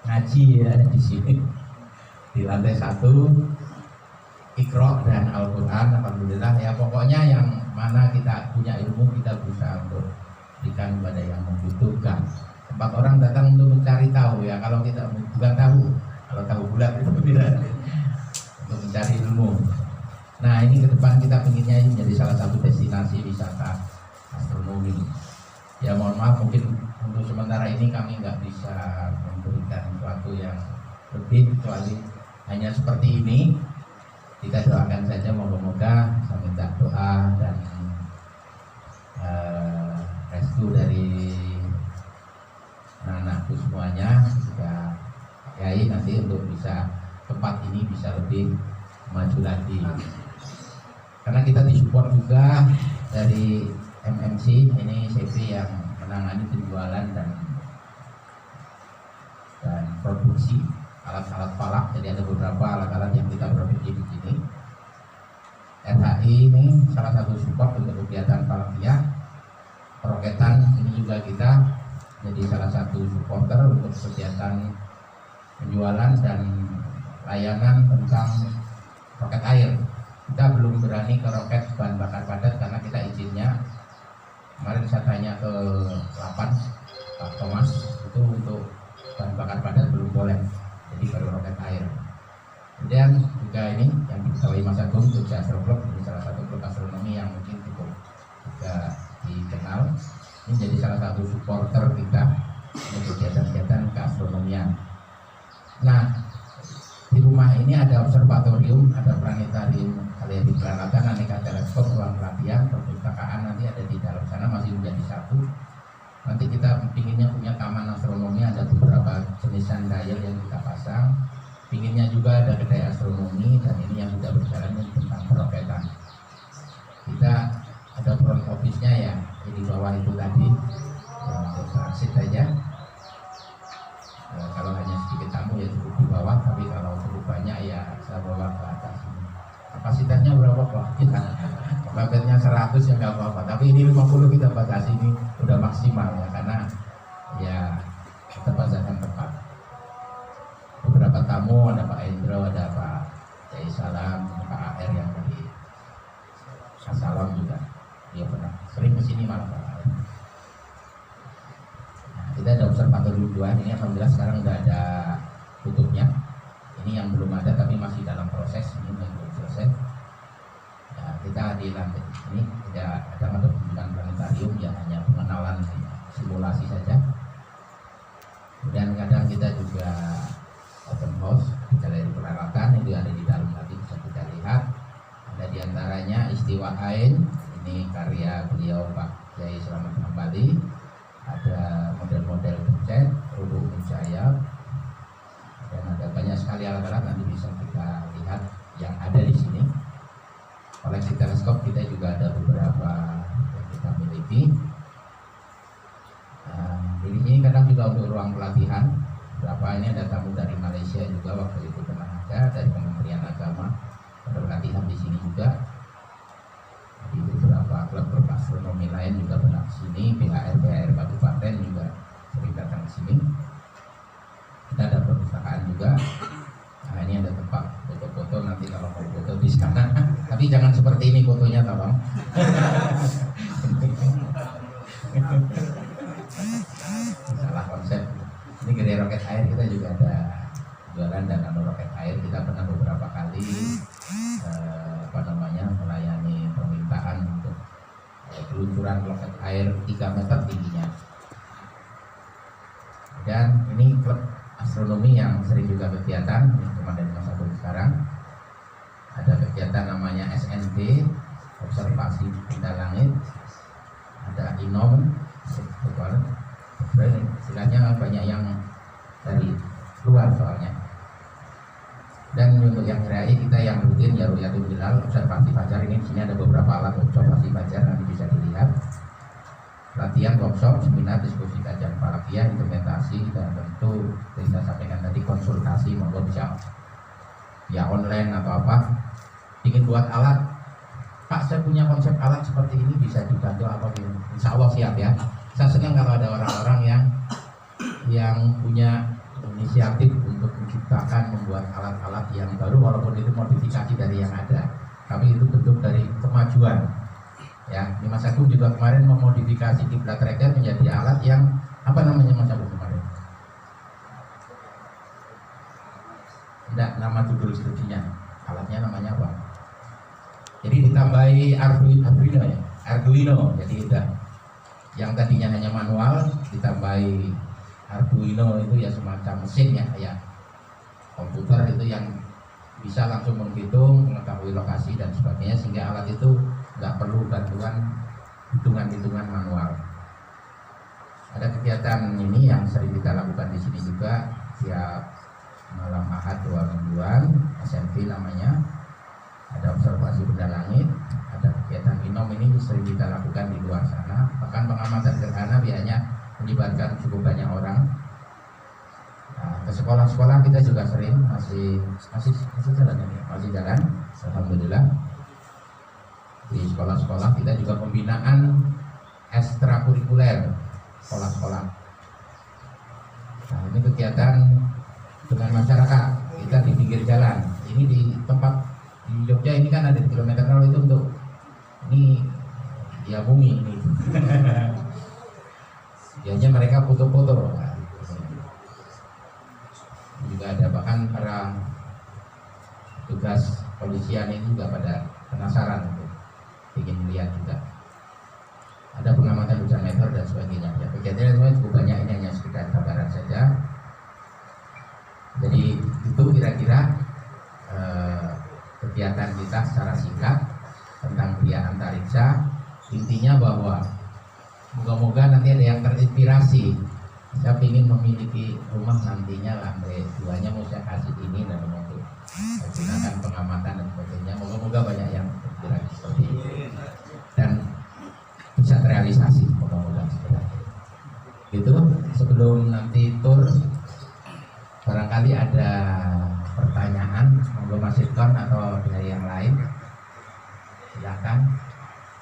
ngaji ya di sini di lantai 1 Iqra dan Al-Quran. Alhamdulillah ya, pokoknya yang mana kita punya ilmu kita berusaha untuk berikan kepada yang membutuhkan. Tempat orang datang untuk mencari tahu ya, kalau kita bukan tahu, kalau tahu bulat itu tidak, untuk mencari ilmu. Nah ini ke depan kita inginnya ini menjadi salah satu destinasi wisata astronomi. Ya mohon maaf mungkin untuk sementara ini kami nggak bisa memberikan sesuatu yang lebih kecuali hanya seperti ini. Kita doakan saja moga-moga, saya minta doa dan restu dari anak-anakku semuanya, juga Kiai nanti untuk bisa tempat ini bisa lebih maju lagi. Karena kita disupport juga dari MMC, ini CV yang menangani penjualan dan produksi alat-alat falak. Jadi ada beberapa alat-alat yang kita produksi di sini. RHI ini salah satu support untuk kegiatan falakiyah. Roketan ini juga kita jadi salah satu supporter untuk kegiatan penjualan dan layanan tentang roket air. Kita belum berani ke roket bahan bakar padat karena kita izinnya kemarin saya tanya ke 8 Pak Thomas itu untuk bahan bakar padat belum boleh, jadi baru roket air. Kemudian juga ini yang diketahui Mas Agung, Jogja Astro Club, ini salah satu klub astronomi yang mungkin cukup juga dikenal. Ini jadi salah satu supporter kita untuk kegiatan-kegiatan keastronomian. Nah di rumah ini ada observatorium, ada planetarium, kalian di peralatan, aneka teleskop, ruang pelatihan, perpustakaan nanti ada di dalam sana masih menjadi satu. Nanti kita pinginnya punya taman astronomi, ada beberapa jenis dial yang kita pasang. Pinginnya juga ada kedai astronomi, dan ini yang sudah berjalan tentang peroketan. Kita ada front office-nya ya, di bawah itu tadi untuk transit saja. Kalau hanya sedikit tamu ya cukup di bawah, tapi kalau cukup banyak ya saya bawa ke atas. Kapasitasnya berapa Pak? Kapasitasnya 100 ya nggak apa-apa, tapi ini 50 kita batasi, ini udah maksimal ya, karena ya keterbatasan tempat. Beberapa tamu, ada Pak Endro, ada Pak Jai Salam, Pak AR yang dari Salam juga, dia pernah sering kesini malah Pak AR. Kita ada observatorium 2, ini alhamdulillah sekarang udah ada tutupnya. Ini yang belum ada tapi masih dalam proses, ini belum selesai. Nah, kita di lantai ini tidak ada pembukaan planetarium, ya hanya pengenalan simulasi saja. Kemudian kadang kita juga open house di galeri peralatan, itu ada di dalam tadi bisa kita lihat. Ada diantaranya Istiwa Ain, ini karya beliau Pak Kiai Selamat Hambali. Ada model-model pencet, produk mencaya, dan ada banyak sekali alat-alat nanti bisa kita lihat yang ada di sini. Koleksi teleskop kita juga ada beberapa yang kita miliki. Ini kadang juga untuk ruang pelatihan. Berapa ini ada tamu dari Malaysia juga waktu itu pernah ada, dari Kementerian Agama ada pelatihan di sini juga. Di beberapa klub astronomi lain juga pernah ke sini, BHR Kabupaten juga sering datang ke sini. Kita ada perpustakaan juga. Nah ini ada tempat foto-foto, nanti kalau mau foto di sana. Tapi jangan seperti ini fotonya tolong. Salah konsep. Ini gede roket air, kita juga ada jualan dan nano roket air. Kita pernah beberapa kali melayani permintaan untuk peluncuran roket air 3 meter tingginya. Dan ini klub astronomi yang sering juga kegiatan, cuma dari masa baru sekarang. Ada kegiatan namanya SNB, observasi benda langit. Ada Inom, istilahnya banyak yang dari luar soalnya. Dan untuk yang RAI kita yang rutin ya Ruyatul Hilal, observasi fajar. Ini di sini ada beberapa alat observasi fajar, nanti bisa dilihat. Latihan, workshop, seminar, diskusi kajian falakiyah, implementasi, dan tentu saya sampaikan tadi konsultasi, monggo bisa ya online atau apa. Ingin buat alat, Pak saya punya konsep alat seperti ini, bisa dibantu apa gitu. Insya Allah siap ya. Saya senang kalau ada orang-orang yang punya inisiatif untuk menciptakan, membuat alat-alat yang baru, walaupun itu modifikasi dari yang ada, tapi itu bentuk dari kemajuan. Ya, di Mas Agung juga kemarin memodifikasi kiblat tracker menjadi alat yang apa namanya Mas Agung kemarin? Tidak, nama judul instruksinya, alatnya namanya apa? Jadi ditambahi Arduino ya, Arduino. Jadi udah yang tadinya hanya manual ditambahi Arduino, itu ya semacam mesin ya, kayak komputer itu yang bisa langsung menghitung, mengetahui lokasi dan sebagainya, sehingga alat itu nggak perlu bantuan hitungan-hitungan manual. Ada kegiatan ini yang sering kita lakukan di sini juga tiap malam Ahad 2 mingguan, SMP namanya. Ada observasi benda langit, ada kegiatan inom, ini sering kita lakukan di luar sana. Bahkan pengamatan gerhana biasanya melibatkan cukup banyak orang. Nah, ke sekolah-sekolah kita juga sering masih jalan ya, masih jalan, alhamdulillah. Di sekolah-sekolah kita juga pembinaan ekstrakurikuler sekolah-sekolah. Nah, ini kegiatan dengan masyarakat kita di pinggir jalan. Ini di tempat di Jogja ini kan ada di kilometer 0 itu untuk ini ya bumi ini. Biasanya mereka foto-foto. Nah, juga ada bahkan para tugas polisian ini juga pada penasaran untuk ingin melihat juga. Ada pengamatan hujan meteor dan sebagainya. Ya, kegiatannya semuanya cukup banyak, ini hanya sekedar gambaran saja. Jadi itu kira-kira kegiatan kita secara singkat tentang Gria Antariksa. Intinya bahwa moga-moga nanti ada yang terinspirasi. Saya ingin memiliki rumah nantinya lantai 2-nya mau saya kasih ini dan untuk gunakan pengamatan dan sebagainya. Moga-moga banyak yang terinspirasi seperti itu dan bisa terrealisasi, moga-moga seperti itu. Sebelum nanti tur, barangkali ada pertanyaan, monggo Mas Irton atau dari yang lain, silakan.